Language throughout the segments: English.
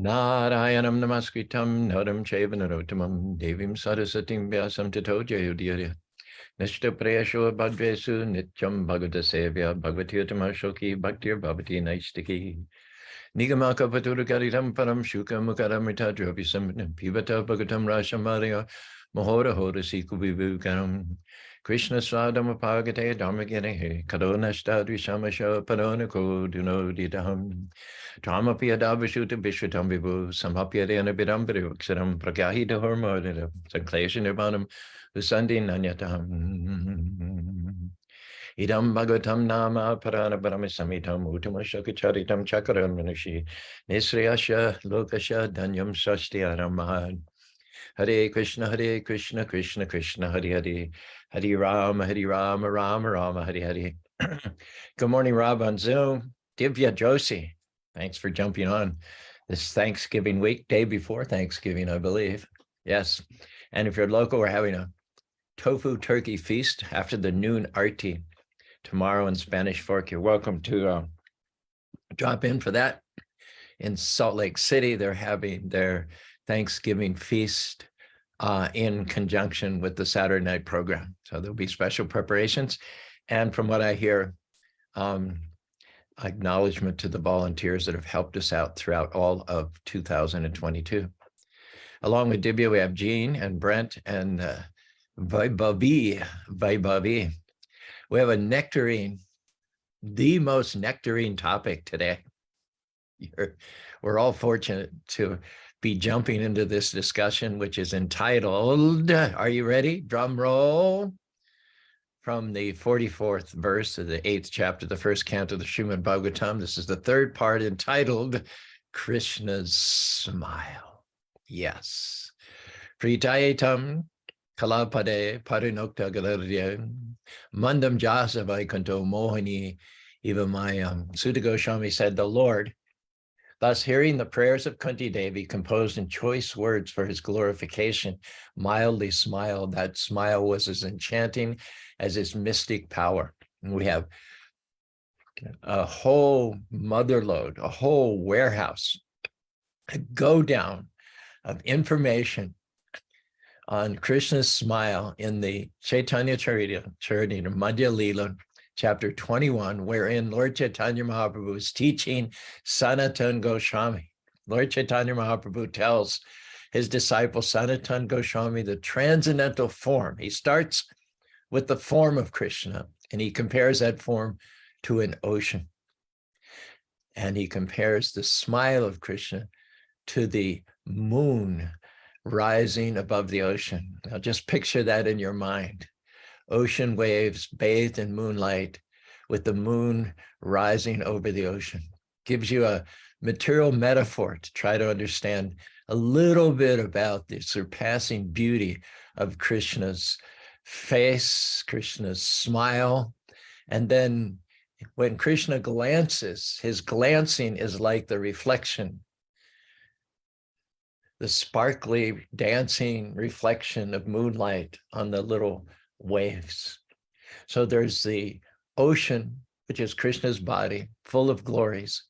Narayanam namaskritam naram chaiva narottamam devim sarasatim vyasam tato jayodhya nishta prayasho bhagvesu nityam bhagavata sevya bhagavati utamashoki bhaktir bhavati naistiki nigamaka paturukaritam param shukam mukaramita dropisam pivata bhagatam rashamarya mahora hora siku vivukam Krishna swadam apagate dharmagene kadonashta dvishamasha paronako dunodidaham Dramapi adavashuta vishwatam vivu samhapyadena bidambari uksaram pragyahita hormodita sanklesha nirvanam usandi nanyataham idam bhagavatam nama parana paramissamitam utamashakacharitam chakaram minushi nisriyasha lokasha danyam shastyaram mahad Hare Krishna, Krishna Krishna, Hare Hare, Hare Rama, Rama Rama, Hare Hare. Good morning, Rob on Zoom. Divya Joshi, thanks for jumping on this Thanksgiving week, day before Thanksgiving, I believe. Yes. And if you're local, we're having a tofu turkey feast after the noon arti tomorrow in Spanish Fork. You're welcome to drop in for that. In Salt Lake City, they're having their Thanksgiving feast in conjunction with the Saturday night program. So there'll be special preparations. And from what I hear, acknowledgement to the volunteers that have helped us out throughout all of 2022. Along with Divya, we have Jean and Brent and Vaibhavi. We have a nectarine, the most nectarine topic today. We're all fortunate to be jumping into this discussion, which is entitled, are you ready? Drum roll. From the 44th verse of the 8th chapter, the first canto of the Srimad Bhagavatam. This is the third part entitled Krishna's Smile. Yes. Pritayetam kalapade parinokta galarya mandam jasa vaikanto mohini ivamayam. Sutta Goswami said, the Lord, thus hearing the prayers of Kunti Devi composed in choice words for his glorification, mildly smiled. That smile was as enchanting as his mystic power. And we have a whole motherlode, a whole warehouse, a go down of information on Krishna's smile in the Chaitanya Charitamrita, Madhya Lila, chapter 21, wherein Lord Chaitanya Mahaprabhu is teaching Sanatana Goswami. Lord Chaitanya Mahaprabhu tells his disciple Sanatana Goswami the transcendental form. He starts with the form of Krishna, and he compares that form to an ocean. And he compares the smile of Krishna to the moon rising above the ocean. Now just picture that in your mind. Ocean waves bathed in moonlight with the moon rising over the ocean. Gives you a material metaphor to try to understand a little bit about the surpassing beauty of Krishna's face, Krishna's smile. And then when Krishna glances, his glancing is like the reflection, the sparkly dancing reflection of moonlight on the little waves. So there's the ocean, which is Krishna's body, full of glories.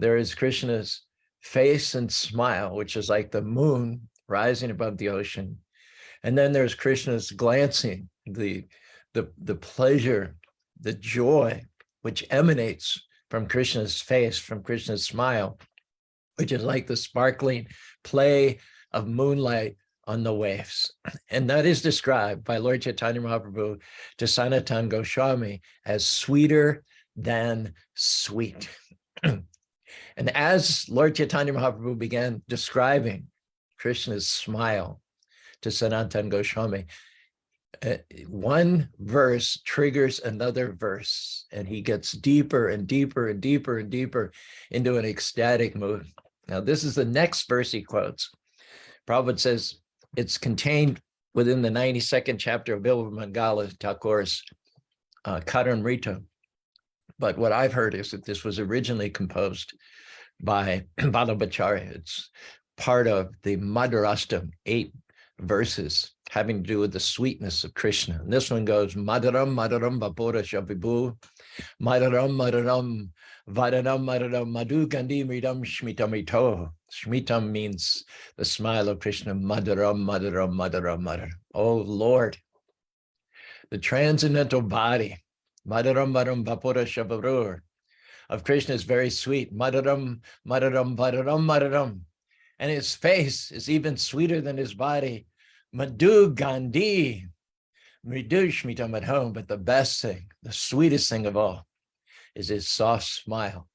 There is Krishna's face and smile, which is like the moon rising above the ocean. And then there's Krishna's glancing, the pleasure, the joy, which emanates from Krishna's face, from Krishna's smile, which is like the sparkling play of moonlight on the waves. And that is described by Lord Chaitanya Mahaprabhu to Sanatana Goswami as sweeter than sweet. And as Lord Chaitanya Mahaprabhu began describing Krishna's smile to Sanatana Goswami, one verse triggers another verse, and he gets deeper and deeper and deeper and deeper into an ecstatic mood. Now, this is the next verse he quotes. Prabhupada says it's contained within the 92nd chapter of Bilva Mangala, Thakur's Karanamrita. But what I've heard is that this was originally composed by Vallabhacharya. It's part of the Madhurastam, 8 verses having to do with the sweetness of Krishna. And this one goes, Madharam, Madharam, Vapura Shavibu, Madharam, Madharam, Vadanam, Madharam, Madhu Gandhi Mridam Shmitamito. Shmitam means the smile of Krishna. Madaram, madaram, madaram, madaram. Oh Lord, the transcendental body, madaram, madaram, vapura shavarur, of Krishna is very sweet. Madaram, madaram, madaram, madaram. And his face is even sweeter than his body. Madhu Gandhi, Mridu Shmitam at home. But the best thing, the sweetest thing of all, is his soft smile,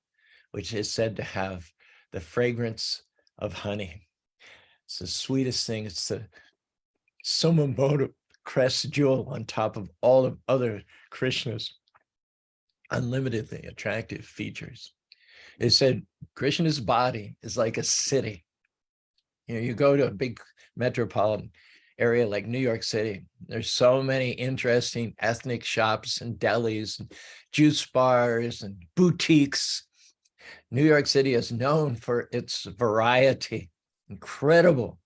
which is said to have the fragrance of honey. It's the sweetest thing. It's the Somamoto crest jewel on top of all of other Krishna's unlimitedly attractive features. It said Krishna's body is like a city. You know, you go to a big metropolitan area like New York City, there's so many interesting ethnic shops and delis and juice bars and boutiques. New York City is known for its variety, incredible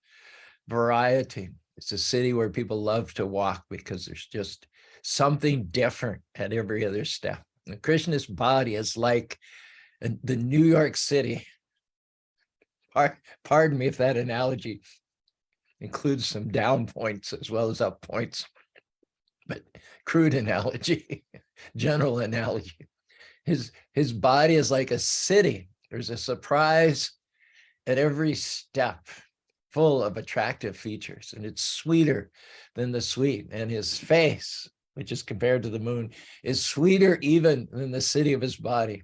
variety. It's a city where people love to walk because there's just something different at every other step. And Krishna's body is like the New York City. Pardon me if that analogy includes some down points as well as up points, but crude analogy, general analogy. His body is like a city. There's a surprise at every step, full of attractive features, and it's sweeter than the sweet. And his face, which is compared to the moon, is sweeter even than the city of his body.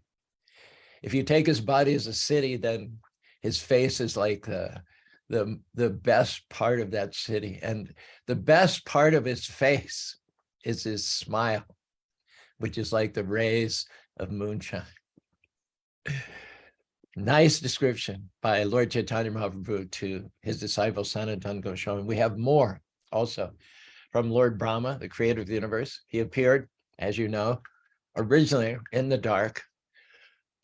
If you take his body as a city, then his face is like the best part of that city. And the best part of his face is his smile, which is like the rays of moonshine. Nice description by Lord Chaitanya Mahaprabhu to his disciple Sanatana Goswami. We have more also from Lord Brahma, the creator of the universe. He appeared, as you know, originally in the dark,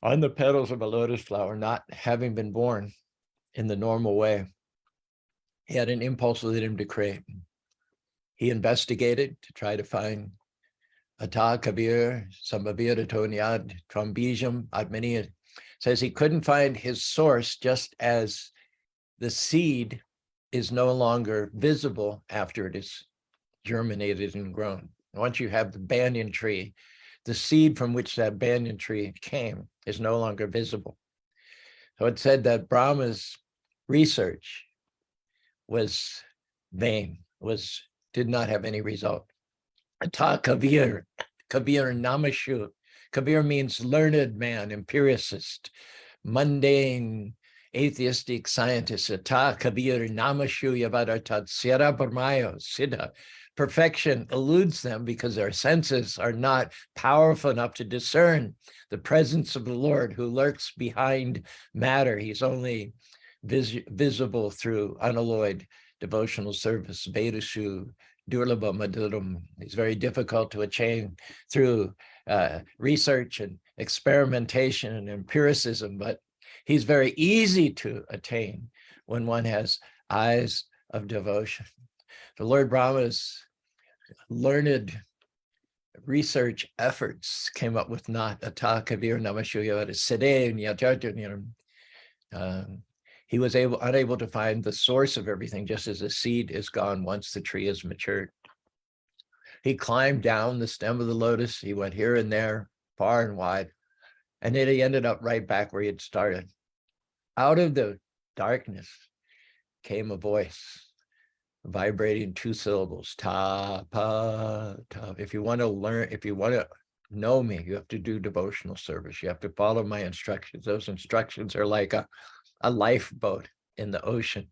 on the petals of a lotus flower, not having been born in the normal way. He had an impulse within him to create. He investigated to try to find Ata Kabir, Sambhavira Tonyad, Trambijam, Atmani. Says he couldn't find his source, just as the seed is no longer visible after it is germinated and grown. Once you have the banyan tree, the seed from which that banyan tree came is no longer visible. So it said that Brahma's research was vain, did not have any result. Ata Kabir, Kabir Namashu. Kabir means learned man, empiricist, mundane, atheistic scientist. Ata Kabir Namashu Yavadartat Sira Brahmayo Siddha. Perfection eludes them because their senses are not powerful enough to discern the presence of the Lord who lurks behind matter. He's only visible through unalloyed devotional service. Vedashu Durlabha Maduram. He's very difficult to attain through research and experimentation and empiricism, but he's very easy to attain when one has eyes of devotion. The Lord Brahma's learned research efforts came up with not Ata Kabir Namashuya Sede. He was unable to find the source of everything, just as a seed is gone once the tree is matured. He climbed down the stem of the lotus. He went here and there, far and wide, and then he ended up right back where he had started. Out of the darkness came a voice, vibrating two syllables, ta, pa, ta. If you want to know me, you have to do devotional service. You have to follow my instructions. Those instructions are like a lifeboat in the ocean.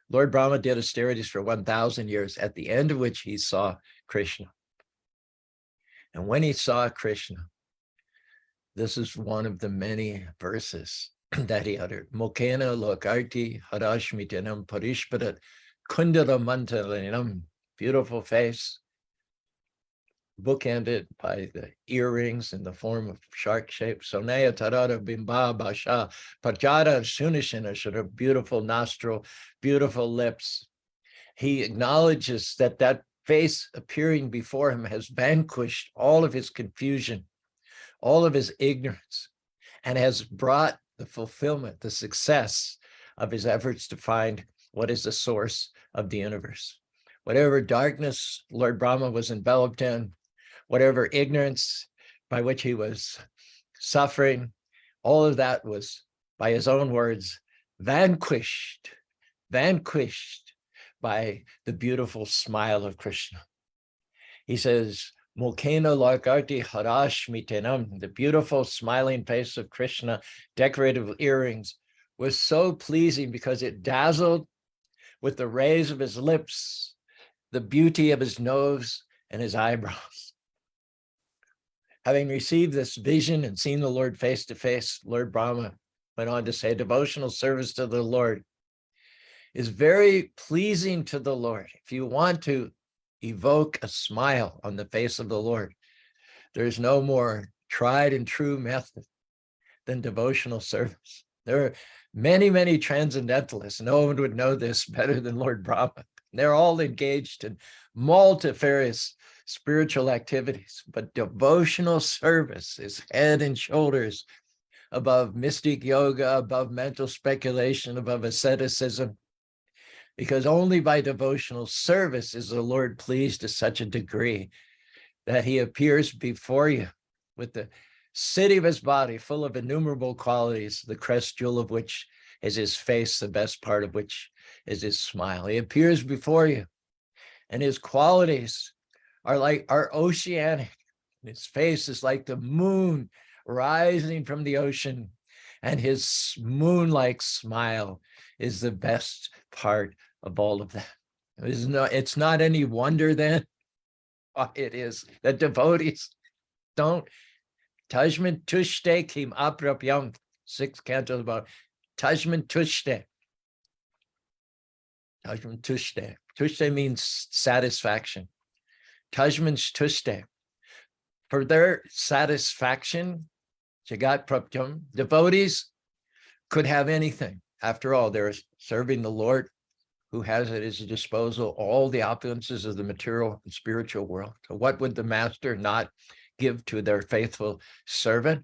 Lord Brahma did austerities for 1,000 years, at the end of which he saw Krishna. And when he saw Krishna, this is one of the many verses that he uttered. Mokena lokarti harashmitanam parishparat kundara mantalinam. Beautiful face, bookended by the earrings in the form of shark shape. Sonaya tarara bimba basha pajara sunishina, sort of beautiful nostril, beautiful lips. He acknowledges that that face appearing before him has vanquished all of his confusion, all of his ignorance, and has brought the fulfillment, the success of his efforts to find what is the source of the universe. Whatever darkness Lord Brahma was enveloped in, whatever ignorance by which he was suffering, all of that was, by his own words, vanquished by the beautiful smile of Krishna. He says, Mukena Lakarti Harashmitenam, the beautiful smiling face of Krishna, decorated with earrings, was so pleasing because it dazzled with the rays of his lips, the beauty of his nose and his eyebrows. Having received this vision and seen the Lord face to face, Lord Brahma went on to say, devotional service to the Lord is very pleasing to the Lord. If you want to evoke a smile on the face of the Lord, there's no more tried and true method than devotional service. There are many, many transcendentalists. No one would know this better than Lord Brahma. They're all engaged in multifarious spiritual activities, but devotional service is head and shoulders above mystic yoga, above mental speculation, above asceticism, because only by devotional service is the Lord pleased to such a degree that he appears before you with the city of his body full of innumerable qualities, the crest jewel of which is his face, the best part of which is his smile. He appears before you, and his qualities are oceanic. His face is like the moon rising from the ocean, and his moon-like smile is the best part of all of that. It's not any wonder then, it is that devotees don't Tajman tushte kim aprapyam, 6 cantos about Tajman tushte. Tajman tushte. Tushte means satisfaction. Tajman tushte. For their satisfaction, Jagat Prapyam, devotees could have anything. After all, they're serving the Lord who has at his disposal all the opulences of the material and spiritual world. So what would the master not give to their faithful servant?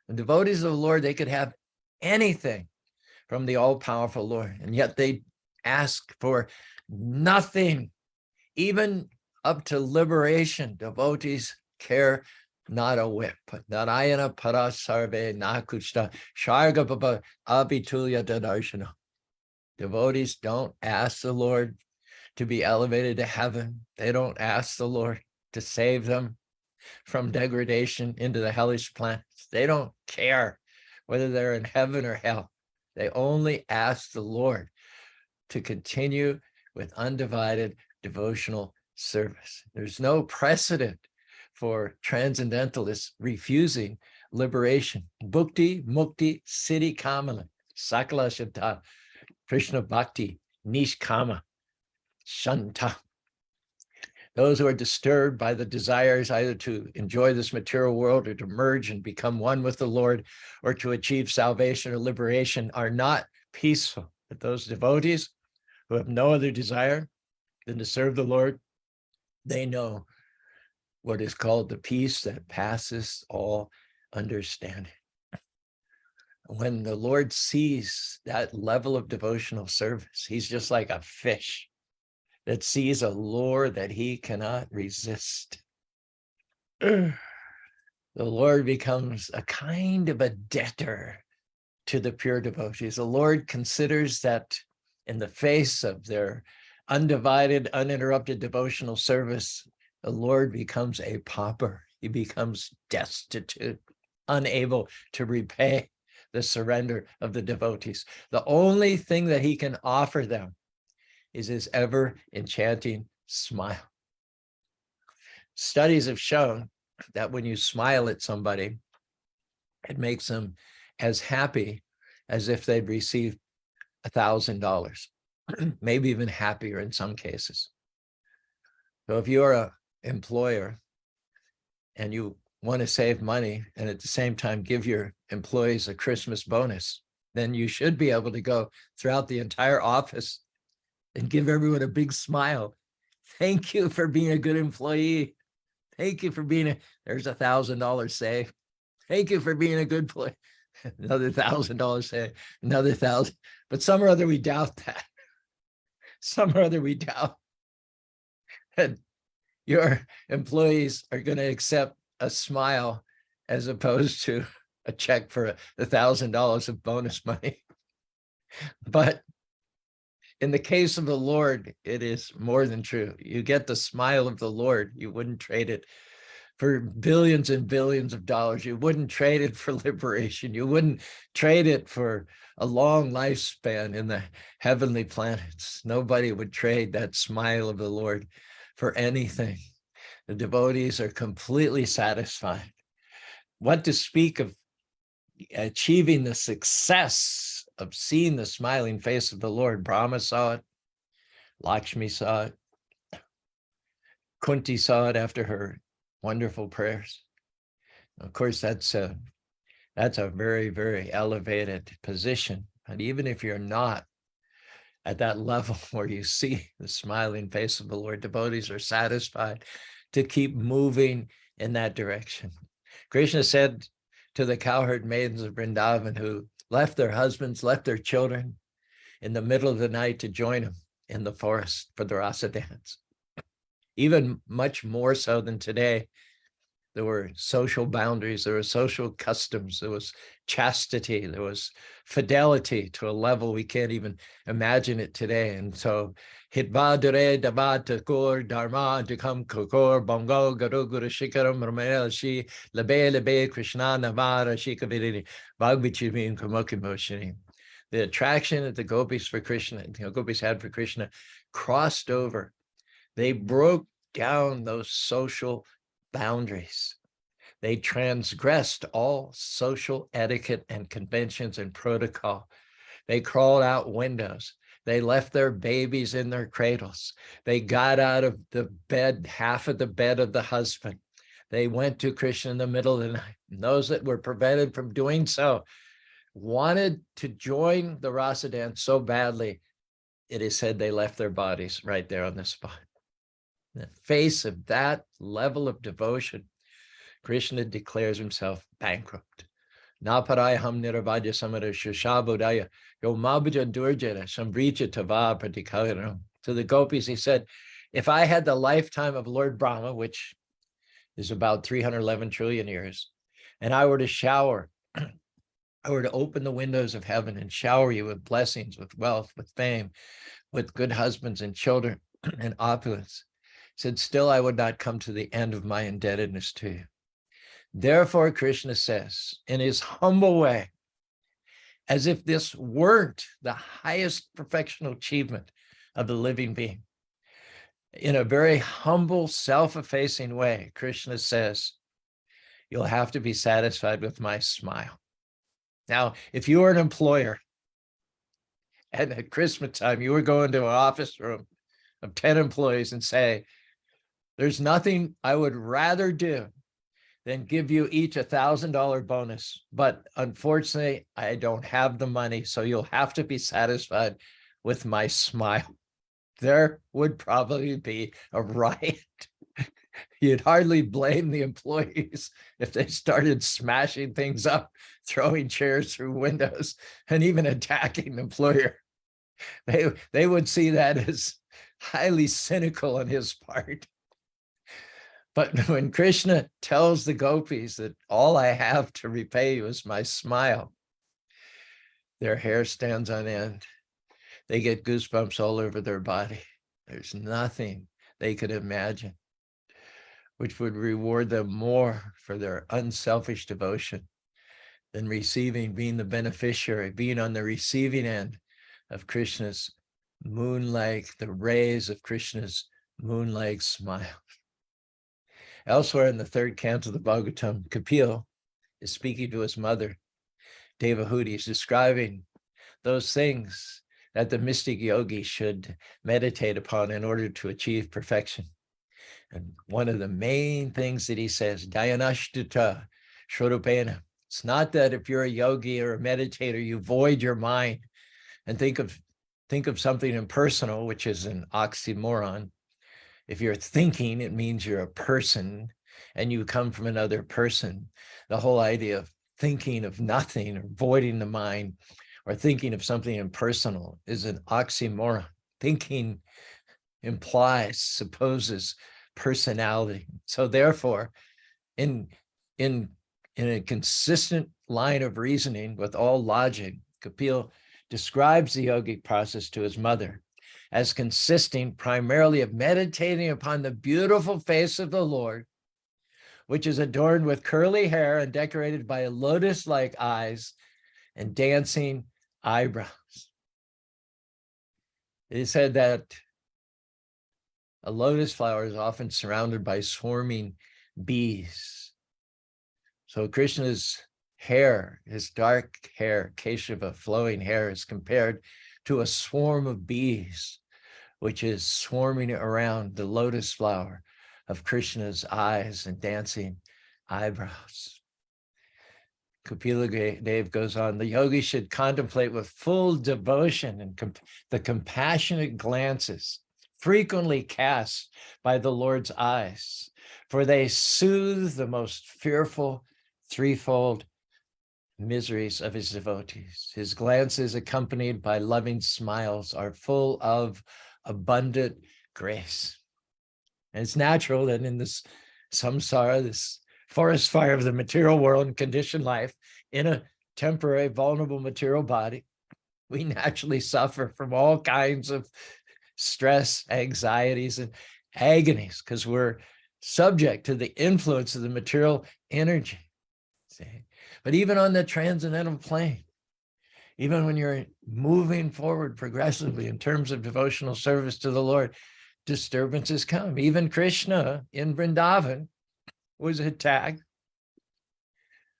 The devotees of the Lord, they could have anything from the all-powerful Lord, and yet they ask for nothing, even up to liberation. Devotees care not a whit. Narayana parasarve nakushta sharga baba abitulya dadarshana. Devotees don't ask the Lord to be elevated to heaven. They don't ask the Lord to save them from degradation into the hellish planets. They don't care whether they're in heaven or hell. They only ask the Lord to continue with undivided devotional service. There's no precedent for transcendentalists refusing liberation. Bhukti, mukti, siddhi kamala, sakala shanta, Krishna bhakti, nishkama, shanta. Those who are disturbed by the desires either to enjoy this material world or to merge and become one with the Lord or to achieve salvation or liberation are not peaceful. But those devotees who have no other desire than to serve the Lord, they know what is called the peace that passes all understanding. When the Lord sees that level of devotional service, he's just like a fish that sees a lure that he cannot resist. The Lord becomes a kind of a debtor to the pure devotees. The Lord considers that in the face of their undivided, uninterrupted devotional service, the Lord becomes a pauper. He becomes destitute, unable to repay the surrender of the devotees. The only thing that he can offer them is his ever enchanting smile. Studies have shown that when you smile at somebody, it makes them as happy as if they'd received $1,000, maybe even happier in some cases. So if you're an employer and you want to save money and at the same time give your employees a Christmas bonus, then you should be able to go throughout the entire office and give everyone a big smile. Thank you for being a good employee. Thank you for being there's $1,000 saved. Thank you for being a good employee. Another $1,000, say another 1,000. But some or other we doubt that. Some or other we doubt that your employees are going to accept a smile as opposed to a check for $1,000 of bonus money. But in the case of the Lord, it is more than true. You get the smile of the Lord. You wouldn't trade it for billions and billions of dollars. You wouldn't trade it for liberation. You wouldn't trade it for a long lifespan in the heavenly planets. Nobody would trade that smile of the Lord for anything. The devotees are completely satisfied. What to speak of achieving the success of seeing the smiling face of the Lord? Brahma saw it. Lakshmi saw it. Kunti saw it after her wonderful prayers. Of course, that's a very, very elevated position. And even if you're not at that level where you see the smiling face of the Lord, devotees are satisfied to keep moving in that direction. Krishna said to the cowherd maidens of Vrindavan who left their husbands, left their children in the middle of the night to join him in the forest for the rasa dance. Even much more so than today, there were social boundaries, there were social customs, there was chastity, there was fidelity to a level we can't even imagine it today. And so, hitva dure dava takur dharma dikam kokor bongo garu guru shikaram ramel shi lebe Krishna navara shikavidini bhagvichivin kamukim moshini. The attraction that the gopis for Krishna, gopis had for Krishna, crossed over. They broke down those social boundaries. They transgressed all social etiquette and conventions and protocol. They crawled out windows. They left their babies in their cradles. They got out of the bed, half of the bed of the husband. They went to Krishna in the middle of the night. And those that were prevented from doing so wanted to join the rasa dance so badly, it is said they left their bodies right there on the spot. In the face of that level of devotion, Krishna declares himself bankrupt. Naparayam niravaja samara shushabodaya yomabaja durjana sambricha tava pratikaranam. To the gopis, he said, if I had the lifetime of Lord Brahma, which is about 311 trillion years, and I were to shower, I were to open the windows of heaven and shower you with blessings, with wealth, with fame, with good husbands and children and opulence, said, still I would not come to the end of my indebtedness to you. Therefore, Krishna says, in his humble way, as if this weren't the highest professional achievement of the living being, in a very humble, self-effacing way, Krishna says, you'll have to be satisfied with my smile. Now, if you were an employer and at Christmas time, you were going to an office room of 10 employees and say, there's nothing I would rather do than give you each $1,000 bonus. But unfortunately, I don't have the money, so you'll have to be satisfied with my smile. There would probably be a riot. You'd hardly blame the employees if they started smashing things up, throwing chairs through windows, and even attacking the employer. They would see that as highly cynical on his part. But when Krishna tells the gopis that all I have to repay you is my smile, their hair stands on end. They get goosebumps all over their body. There's nothing they could imagine which would reward them more for their unselfish devotion than receiving, being the beneficiary, being on the receiving end of Krishna's moon-like, the rays of Krishna's moon-like smile. Elsewhere in the third canto of the Bhagavatam, Kapil is speaking to his mother, Devahuti. He's describing those things that the mystic yogi should meditate upon in order to achieve perfection. And one of the main things that he says, Dayanashtita Shrurupena. It's not that if you're a yogi or a meditator, you void your mind and think of something impersonal, which is an oxymoron. If you're thinking, it means you're a person and you come from another person. The whole idea of thinking of nothing or voiding the mind or thinking of something impersonal is an oxymoron. Thinking implies, supposes personality. So therefore, in a consistent line of reasoning with all logic, Kapil describes the yogic process to his mother as consisting primarily of meditating upon the beautiful face of the Lord, which is adorned with curly hair and decorated by lotus-like eyes and dancing eyebrows. It is said that a lotus flower is often surrounded by swarming bees. So Krishna's hair, his dark hair, Keshava, flowing hair, is compared to a swarm of bees, which is swarming around the lotus flower of Krishna's eyes and dancing eyebrows. Kapila Dev goes on, the yogi should contemplate with full devotion and the compassionate glances frequently cast by the Lord's eyes, for they soothe the most fearful threefold miseries of his devotees. His glances, accompanied by loving smiles, are full of abundant grace. And it's natural that in this samsara, this forest fire of the material world and conditioned life, in a temporary, vulnerable material body, we naturally suffer from all kinds of stress, anxieties, and agonies because we're subject to the influence of the material energy. See? But even on the transcendental plane, even when you're moving forward progressively in terms of devotional service to the Lord, disturbances come. Even Krishna in Vrindavan was attacked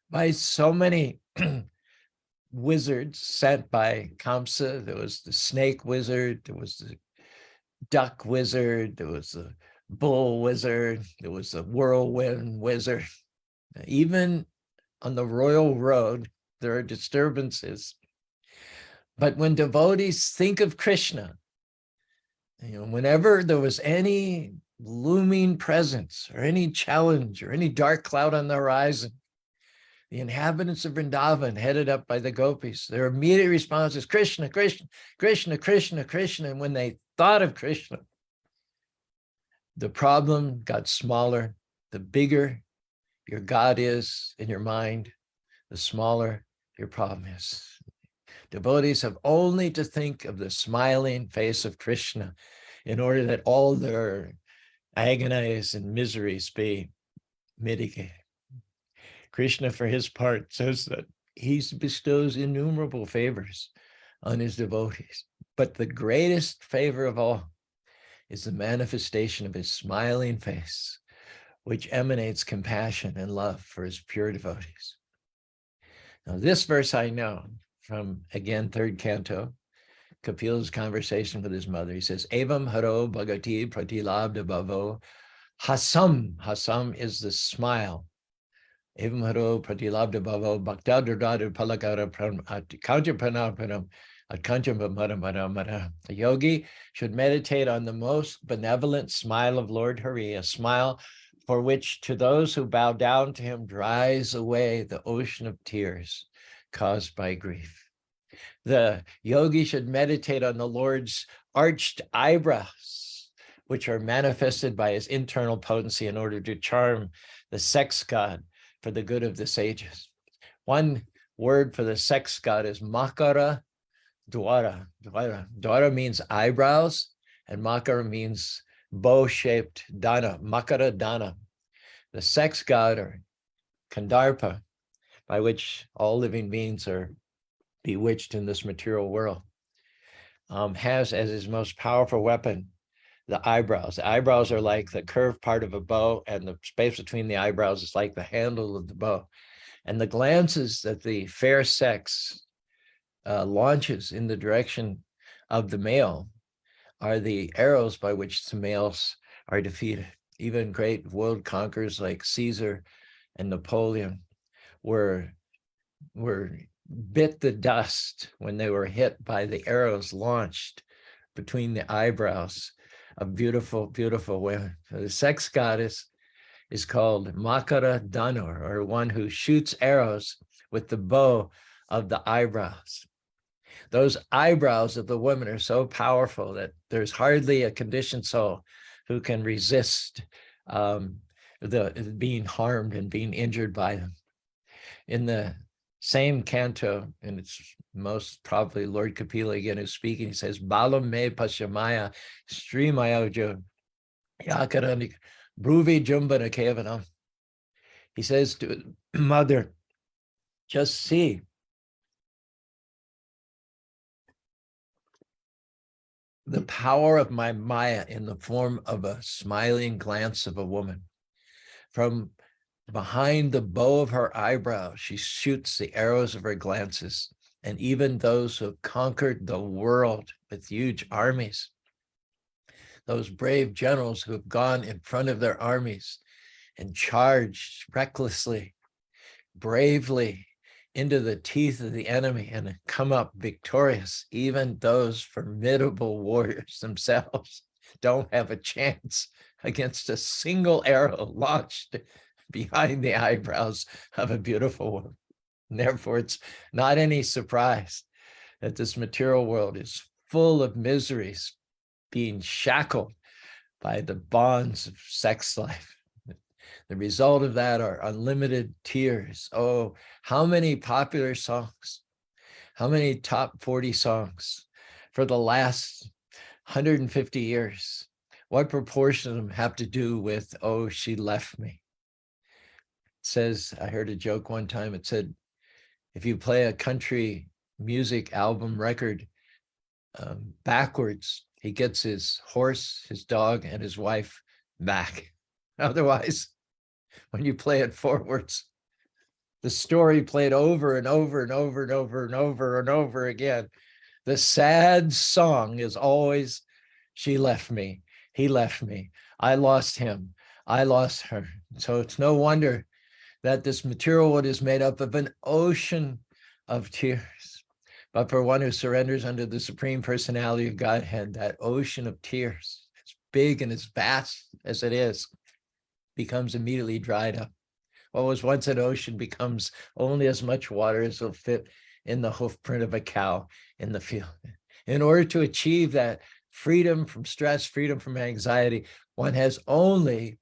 by so many wizards sent by Kamsa. There was the snake wizard, there was the duck wizard, there was the bull wizard, there was the whirlwind wizard. Even on the royal road, there are disturbances. But when devotees think of Krishna, whenever there was any looming presence or any challenge or any dark cloud on the horizon, the inhabitants of Vrindavan, headed up by the gopis, their immediate response is Krishna, Krishna, Krishna, Krishna, Krishna. And when they thought of Krishna, the problem got smaller. The bigger your God is in your mind, the smaller your problem is. Devotees have only to think of the smiling face of Krishna in order that all their agonies and miseries be mitigated. Krishna, for his part, says that he bestows innumerable favors on his devotees, but the greatest favor of all is the manifestation of his smiling face, which emanates compassion and love for his pure devotees. Now, this verse I know from, again, third canto, Kapil's conversation with his mother. He says, Evam haro bhagati pratilabdha bhavo hasam. Hasam is the smile. Evam haro pratilabdha bhavo bhaktadradadu palakara kanchapanam atkanchapamadamara. A yogi should meditate on the most benevolent smile of Lord Hari, a smile for which to those who bow down to him dries away the ocean of tears caused by grief. The yogi should meditate on the Lord's arched eyebrows, which are manifested by his internal potency in order to charm the sex god for the good of the sages. One word for the sex god is makara dwara. Dwara means eyebrows, and makara means bow-shaped dana, makara dana. The sex god, or kandarpa, by which all living beings are bewitched in this material world, has as his most powerful weapon the eyebrows. The eyebrows are like the curved part of a bow, and the space between the eyebrows is like the handle of the bow. And the glances that the fair sex launches in the direction of the male are the arrows by which the males are defeated. Even great world conquerors like Caesar and Napoleon were bit the dust when they were hit by the arrows launched between the eyebrows of beautiful, beautiful women. So the sex goddess is called Makara Danur, or one who shoots arrows with the bow of the eyebrows. Those eyebrows of the woman are so powerful that there's hardly a conditioned soul who can resist the being harmed and being injured by them. In the same canto, and it's most probably Lord Kapila again who's speaking, he says, Balam me pashamaya srimayojo yakarani bruvi jumbana kevanam. He says to mother, just see the power of my Maya in the form of a smiling glance of a woman. From behind the bow of her eyebrow, she shoots the arrows of her glances. And even those who have conquered the world with huge armies, those brave generals who have gone in front of their armies and charged recklessly, bravely into the teeth of the enemy and come up victorious, even those formidable warriors themselves don't have a chance against a single arrow launched behind the eyebrows of a beautiful woman. And therefore, it's not any surprise that this material world is full of miseries, being shackled by the bonds of sex life. The result of that are unlimited tears. Oh, how many popular songs, how many top 40 songs for the last 150 years? What proportion of them have to do with, oh, she left me? It says, I heard a joke one time, it said, if you play a country music album record backwards, he gets his horse, his dog, and his wife back. Otherwise, when you play it forwards, the story played over and over and over and over and over and over again. The sad song is always, she left me, he left me, I lost him, I lost her. So it's no wonder that this material world is made up of an ocean of tears. But for one who surrenders under the Supreme Personality of Godhead, that ocean of tears, as big and as vast as it is, becomes immediately dried up. What was once an ocean becomes only as much water as will fit in the hoof print of a cow in the field. In order to achieve that freedom from stress, freedom from anxiety, one has only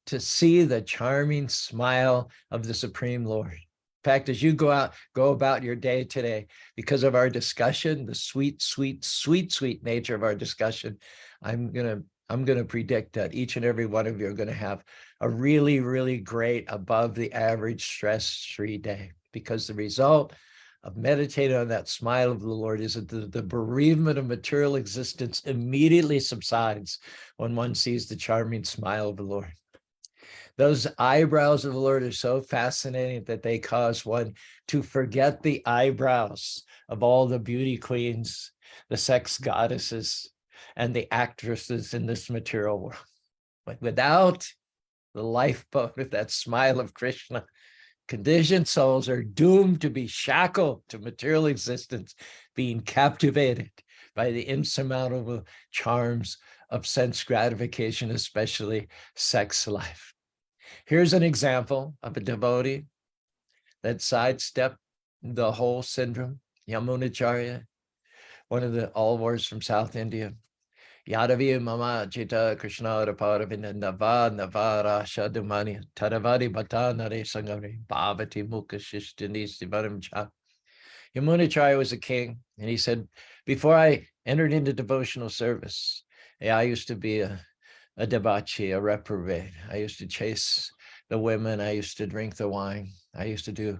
to see the charming smile of the Supreme Lord. In fact, as you go about your day today, because of our discussion, the sweet, sweet, sweet, sweet nature of our discussion, I'm gonna predict that each and every one of you are going to have a really, really great, above the average stress-free day, because the result of meditating on that smile of the Lord is that the bereavement of material existence immediately subsides when one sees the charming smile of the Lord. Those eyebrows of the Lord are so fascinating that they cause one to forget the eyebrows of all the beauty queens, the sex goddesses, and the actresses in this material world. But without the lifeboat of that smile of Krishna, conditioned souls are doomed to be shackled to material existence, being captivated by the insurmountable charms of sense gratification, especially sex life. Here's an example of a devotee that sidestepped the whole syndrome. Yamunacharya, one of the alwars from South India. Yadavi mama jita Krishna Raparavinda Nava Rasha Dumani Taravadi Bata Nare Sangari Bhavati Mukha Shishtini Sivaram Cha. Yamunacharya was a king, and he said, before I entered into devotional service, I used to be a debauchee, a reprobate. I used to chase the women. I used to drink the wine. I used to do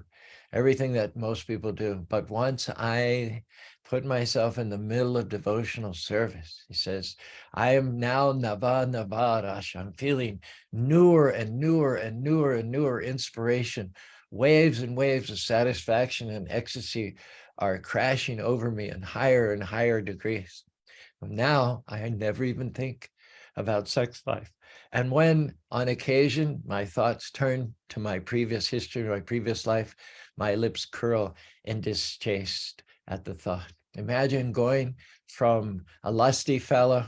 everything that most people do. But once I put myself in the middle of devotional service, he says, I am now Nava Rasha. I'm feeling newer and newer and newer and newer inspiration. Waves and waves of satisfaction and ecstasy are crashing over me in higher and higher degrees. Now I never even think about sex life. And when on occasion my thoughts turn to my previous history, my previous life, my lips curl in distaste at the thought. Imagine going from a lusty fellow,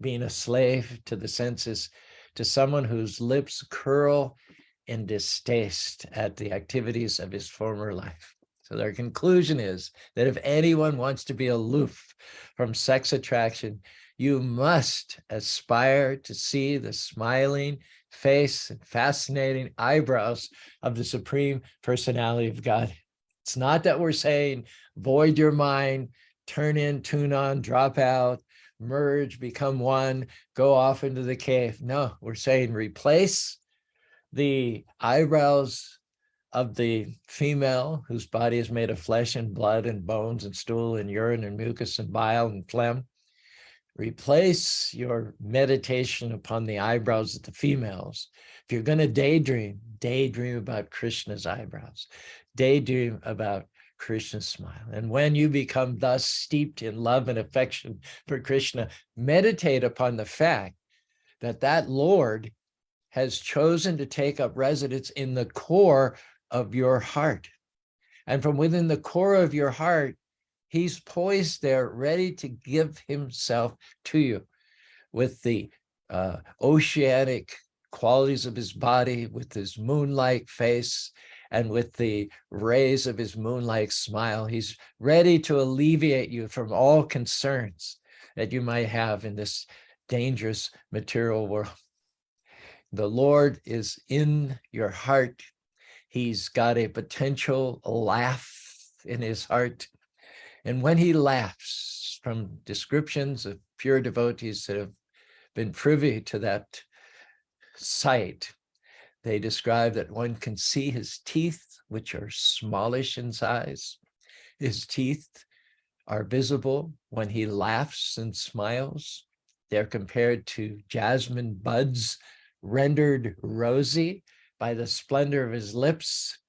being a slave to the senses, to someone whose lips curl in distaste at the activities of his former life. So their conclusion is that if anyone wants to be aloof from sex attraction, you must aspire to see the smiling face and fascinating eyebrows of the Supreme Personality of God. It's not that we're saying void your mind, turn in, tune on, drop out, merge, become one, go off into the cave. No, we're saying replace the eyebrows of the female whose body is made of flesh and blood and bones and stool and urine and mucus and bile and phlegm. Replace your meditation upon the eyebrows of the females. If you're going to daydream about Krishna's eyebrows, daydream about Krishna's smile. And when you become thus steeped in love and affection for Krishna, meditate upon the fact that that Lord has chosen to take up residence in the core of your heart. And from within the core of your heart, he's poised there, ready to give himself to you with the oceanic qualities of his body, with his moon-like face, and with the rays of his moon-like smile. He's ready to alleviate you from all concerns that you might have in this dangerous material world. The Lord is in your heart. He's got a potential laugh in his heart. And when he laughs, from descriptions of pure devotees that have been privy to that sight, they describe that one can see his teeth, which are smallish in size. His teeth are visible when he laughs and smiles. They're compared to jasmine buds rendered rosy by the splendor of his lips.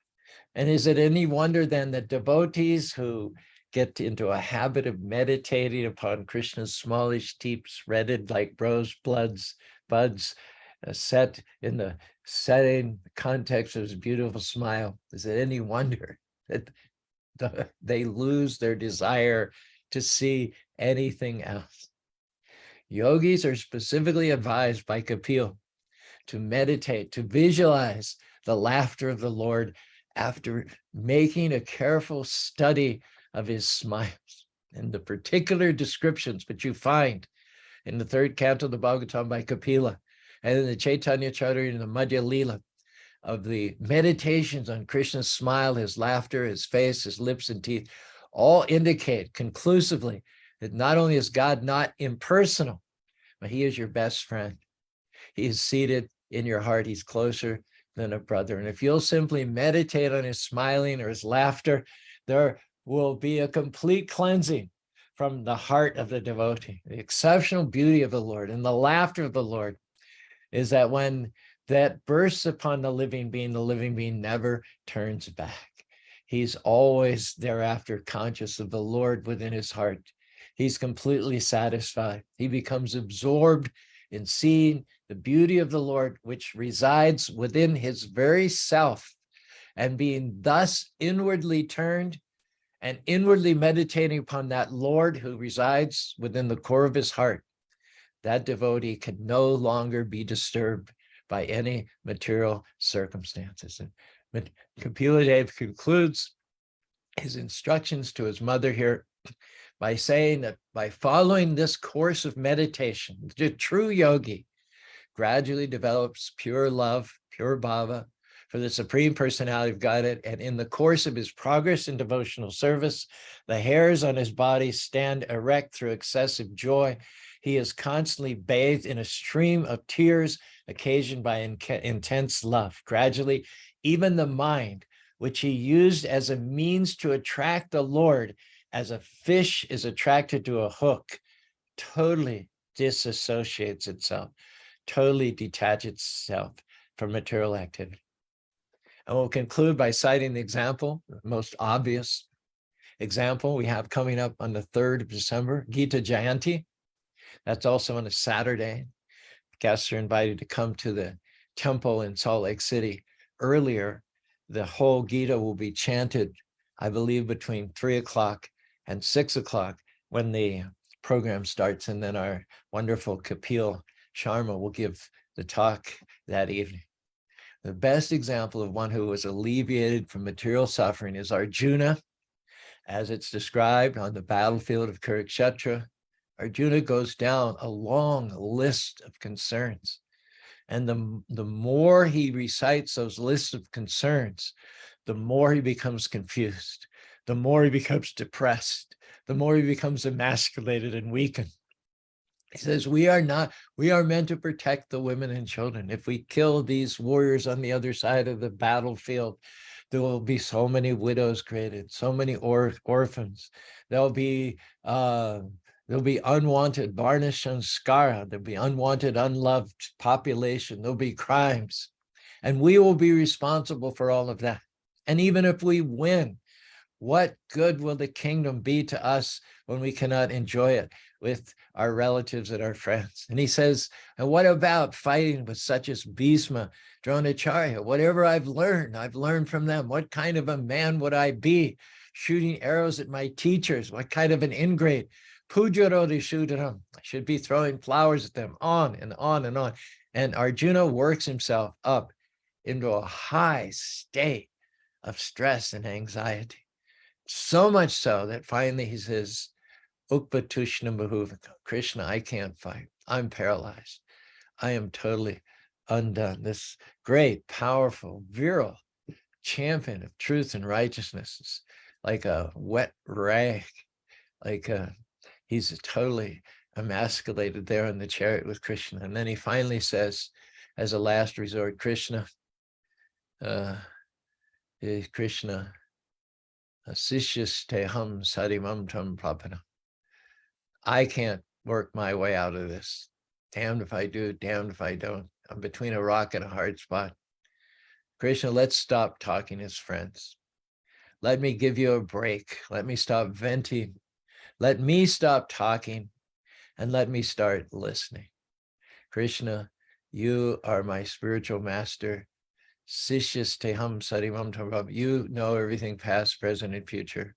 And is it any wonder then that devotees who get into a habit of meditating upon Krishna's smallish teeth, reddened like rose buds, set in the setting, the context of his beautiful smile, is it any wonder that they lose their desire to see anything else? Yogis are specifically advised by Kapil to meditate, to visualize the laughter of the Lord after making a careful study of his smiles and the particular descriptions which you find in the third canto of the Bhagavatam by Kapila and in the Chaitanya Charita and the Madhya Lila of the meditations on Krishna's smile, his laughter, his face, his lips and teeth, all indicate conclusively that not only is God not impersonal, but he is your best friend. He is seated in your heart. He's closer than a brother. And if you'll simply meditate on his smiling or his laughter, there will be a complete cleansing from the heart of the devotee. The exceptional beauty of the Lord and the laughter of the Lord is that when that bursts upon the living being never turns back. He's always thereafter conscious of the Lord within his heart. He's completely satisfied. He becomes absorbed in seeing the beauty of the Lord, which resides within his very self, and being thus inwardly turned and inwardly meditating upon that Lord who resides within the core of his heart, that devotee can no longer be disturbed by any material circumstances. And Kapila Dev concludes his instructions to his mother here by saying that by following this course of meditation, the true yogi gradually develops pure love, pure bhava for the Supreme Personality of Godhead. And in the course of his progress in devotional service, the hairs on his body stand erect through excessive joy. He is constantly bathed in a stream of tears occasioned by intense love. Gradually, even the mind, which he used as a means to attract the Lord, as a fish is attracted to a hook, totally disassociates itself, totally detaches itself from material activity. And we'll conclude by citing the example, the most obvious example we have coming up on the 3rd of December, Gita Jayanti. That's also on a Saturday. Guests are invited to come to the temple in Salt Lake City earlier. The whole Gita will be chanted, I believe, between 3 o'clock and 6 o'clock when the program starts. And then our wonderful Kapil Sharma will give the talk that evening. The best example of one who was alleviated from material suffering is Arjuna, as it's described on the battlefield of Kurukshetra. Arjuna goes down a long list of concerns. And the more he recites those lists of concerns, the more he becomes confused, the more he becomes depressed, the more he becomes emasculated and weakened. He says, we are meant to protect the women and children. If we kill these warriors on the other side of the battlefield, there will be so many widows created, so many orphans. There'll be unwanted varna sanskara. There'll be unwanted, unloved population. There'll be crimes. And we will be responsible for all of that. And even if we win, what good will the kingdom be to us when we cannot enjoy it with our relatives and our friends? And he says, and what about fighting with such as Bhisma, Dronacharya? Whatever I've learned from them. What kind of a man would I be shooting arrows at my teachers? What kind of an ingrate? Pujarodi Shudaram. I should be throwing flowers at them, on and on and on. And Arjuna works himself up into a high state of stress and anxiety. So much so that finally he says, Ukpatushna Mahuvika, Krishna, I can't fight. I'm paralyzed. I am totally undone. This great, powerful, virile champion of truth and righteousness is like a wet rag, like he's totally emasculated there in the chariot with Krishna. And then he finally says, as a last resort, Krishna, Krishna, Sishyasteham Sadimam Tam Prapana. I can't work my way out of this. Damned if I do, damned if I don't. I'm between a rock and a hard spot. Krishna, let's stop talking as friends. Let me give you a break. Let me stop venting. Let me stop talking and let me start listening. Krishna, you are my spiritual master. Sishyas teham sarimam tam. You know everything past, present, and future.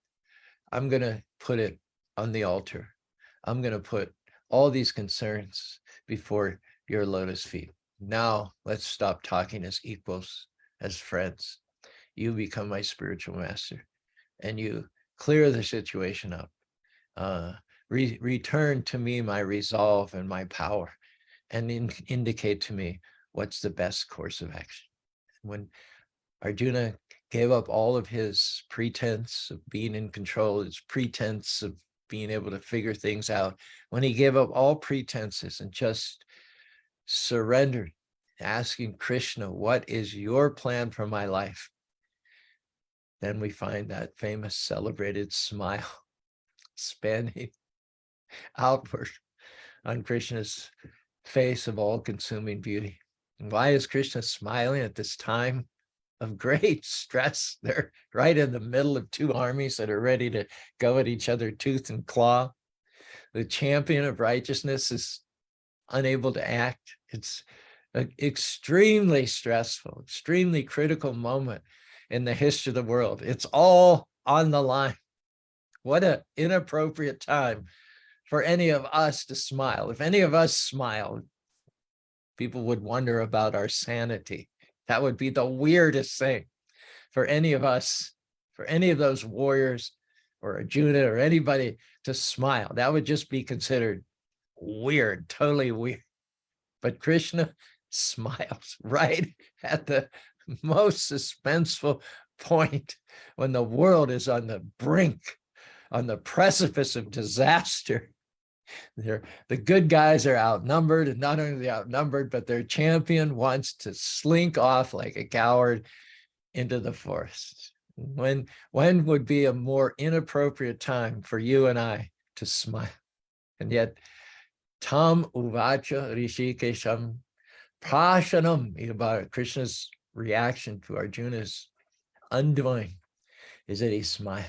I'm going to put it on the altar. I'm going to put all these concerns before your lotus feet. Now let's stop talking as equals, as friends. You become my spiritual master and you clear the situation up. Return to me my resolve and my power and indicate to me what's the best course of action. When Arjuna gave up all of his pretense of being in control, his pretense of being able to figure things out, when he gave up all pretenses and just surrendered, asking Krishna, what is your plan for my life? Then we find that famous celebrated smile spanning outward on Krishna's face of all-consuming beauty. And why is Krishna smiling at this time of great stress? They're right in the middle of two armies that are ready to go at each other tooth and claw. The champion of righteousness is unable to act. It's an extremely stressful, extremely critical moment in the history of the world. It's all on the line. What an inappropriate time for any of us to smile. If any of us smiled, people would wonder about our sanity. That would be the weirdest thing for any of us, for any of those warriors or Arjuna or anybody to smile. That would just be considered weird, totally weird. But Krishna smiles right at the most suspenseful point when the world is on the brink, on the precipice of disaster. The good guys are outnumbered, and not only outnumbered, but their champion wants to slink off like a coward into the forest. When would be a more inappropriate time for you and I to smile? And yet, Tam Uvacha Rishikesham Prashanam, about Krishna's reaction to Arjuna's undoing is that he smiled.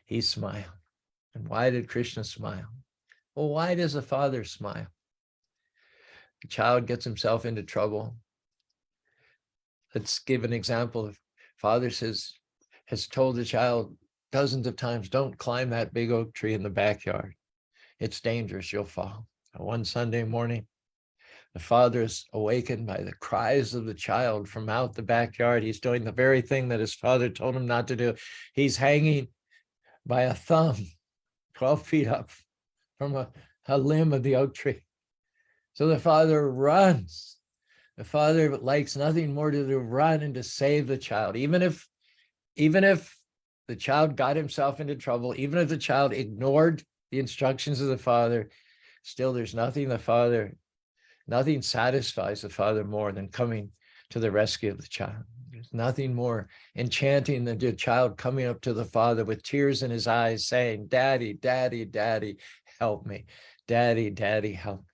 He smiled. And why did Krishna smile? Well, why does a father smile? The child gets himself into trouble. Let's give an example. Father has told the child dozens of times, don't climb that big oak tree in the backyard. It's dangerous, you'll fall. One Sunday morning, The father is awakened by the cries of the child from out the backyard. He's doing the very thing that his father told him not to do. He's hanging by a thumb, 12 feet up from a limb of the oak tree. So the father runs. The father likes nothing more to run and to save the child, even if the child got himself into trouble, even if the child ignored the instructions of the father, still there's nothing satisfies the father more than coming to the rescue of the child. There's nothing more enchanting than the child coming up to the father with tears in his eyes saying, "Daddy, Daddy, Daddy, help me. Daddy, Daddy, help me."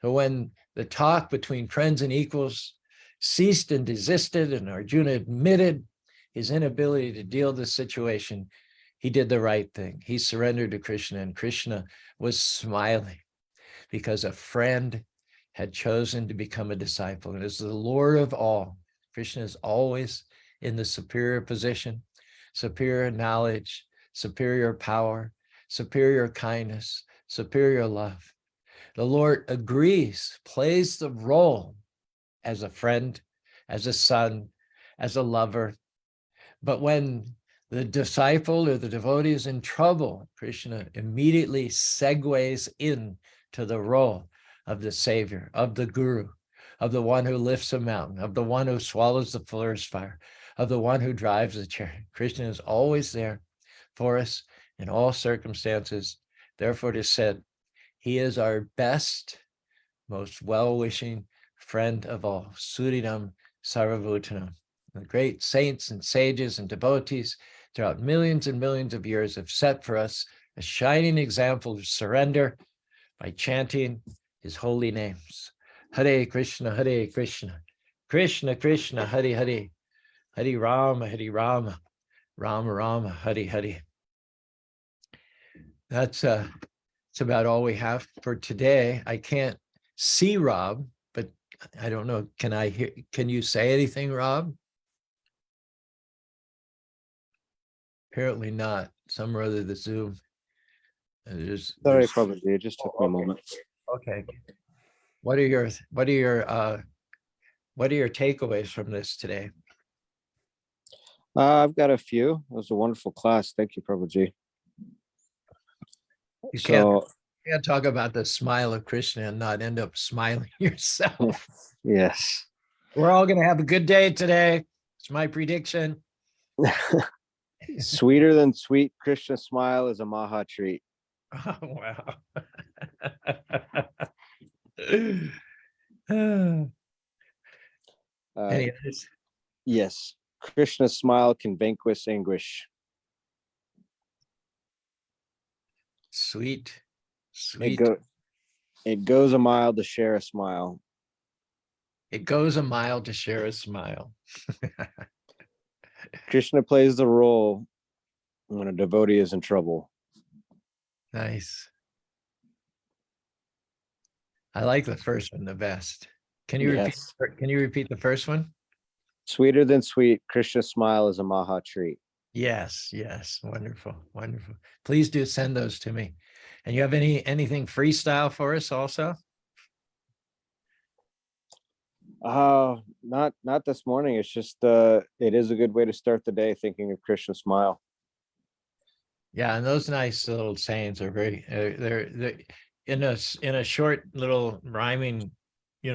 So when the talk between friends and equals ceased and desisted, and Arjuna admitted his inability to deal with the situation, he did the right thing. He surrendered to Krishna, and Krishna was smiling because a friend had chosen to become a disciple. And as the Lord of all, Krishna is always in the superior position, superior knowledge, superior power, superior kindness, superior love. The Lord agrees, plays the role as a friend, as a son, as a lover. But when the disciple or the devotee is in trouble, Krishna immediately segues into the role of the savior, of the guru, of the one who lifts a mountain, of the one who swallows the forest fire, of the one who drives the chariot. Krishna is always there for us in all circumstances. Therefore, it is said, he is our best, most well-wishing friend of all. Suridam Sarvabhutanam. The great saints and sages and devotees throughout millions and millions of years have set for us a shining example of surrender by chanting his holy names. Hare Krishna, Krishna Krishna, Hare Hare, Hare Rama, Rama Rama, Hare Hare. That's about all we have for today. I can't see Rob, but I don't know. Can you say anything, Rob? Apparently not. Some or other the Zoom. Sorry, probably. It just took me a moment. Okay. What are your takeaways from this today? I've got a few. It was a wonderful class. Thank you, Prabhuji. You can't talk about the smile of Krishna and not end up smiling yourself. Yes. We're all going to have a good day today. It's my prediction. Sweeter than sweet Krishna smile is a Maha treat. Oh, wow. Any others? Yes. Krishna's smile can vanquish anguish. Sweet. It goes a mile to share a smile. It goes a mile to share a smile. Krishna plays the role when a devotee is in trouble. Nice. I like the first one the best. Can you repeat the first one? Sweeter than sweet, Krishna's smile is a Maha treat. Yes. Wonderful. Please do send those to me. And you have anything freestyle for us also? Not this morning. It's just it is a good way to start the day thinking of Krishna's smile. Yeah, and those nice little sayings are very they're in a short little rhyming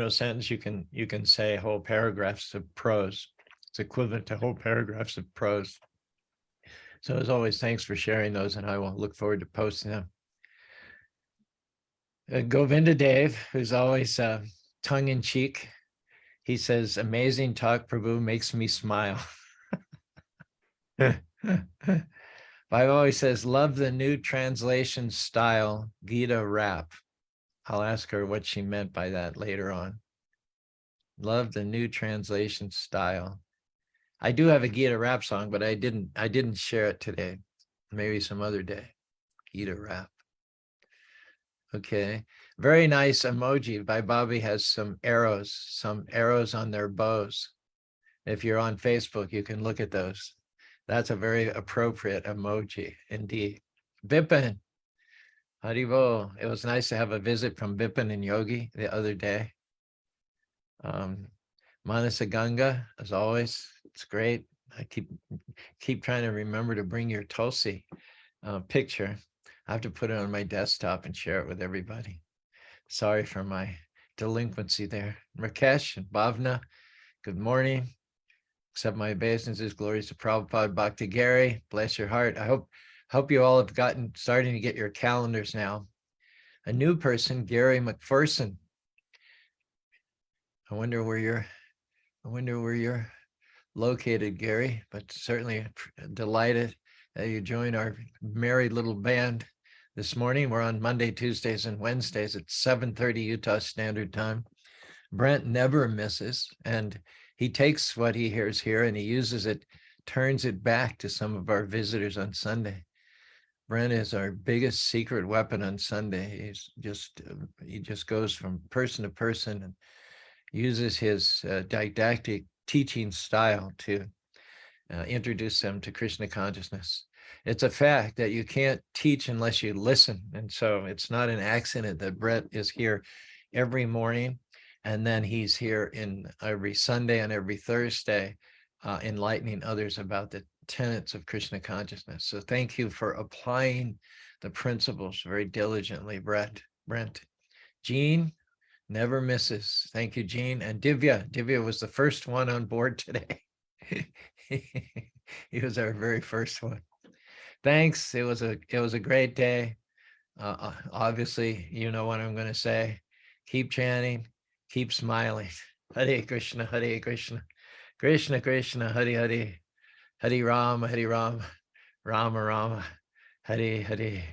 sentence. You can say whole paragraphs of prose. It's equivalent to whole paragraphs of prose. So as always, thanks for sharing those, and I will look forward to posting them. Govinda Dev, who's always tongue-in-cheek, he says, amazing talk, Prabhu, makes me smile. Bible always says, love the new translation style, Gita rap. I'll ask her what she meant by that later on. Love the new translation style. I do have a Gita rap song, but I didn't share it today. Maybe some other day. Gita rap. Okay. Very nice emoji. By Bobby has some arrows on their bows. If you're on Facebook, you can look at those. That's a very appropriate emoji indeed. Bipin, Haribo. It was nice to have a visit from Bipin and Yogi the other day. Manasa Ganga, as always, it's great. I keep trying to remember to bring your Tulsi picture. I have to put it on my desktop and share it with everybody. Sorry for my delinquency there. Rakesh and Bhavna, good morning. Accept my obeisances, glories to Prabhupada, Bhakti Gary, bless your heart. I hope you all have starting to get your calendars now. A new person, Gary McPherson. I wonder where you're located, Gary, but certainly delighted that you joined our merry little band this morning. We're on Monday, Tuesdays, and Wednesdays at 7:30 Utah Standard Time. Brent never misses, and he takes what he hears here and he uses it, turns it back to some of our visitors on Sunday. Brent is our biggest secret weapon on Sunday. He just goes from person to person and uses his didactic teaching style to introduce them to Krishna consciousness. It's a fact that you can't teach unless you listen. And so it's not an accident that Brett is here every morning. And then he's here in every Sunday and every Thursday, enlightening others about the tenets of Krishna consciousness. So thank you for applying the principles very diligently, Brent. Jean never misses. Thank you, Jean. And Divya was the first one on board today. He was our very first one. Thanks. It was a great day. Obviously, you know what I'm going to say. Keep chanting, keep smiling. Hare Krishna, Hare Krishna, Krishna Krishna, Hare Hare, Hare Rama, Rama Rama, Hare Hare.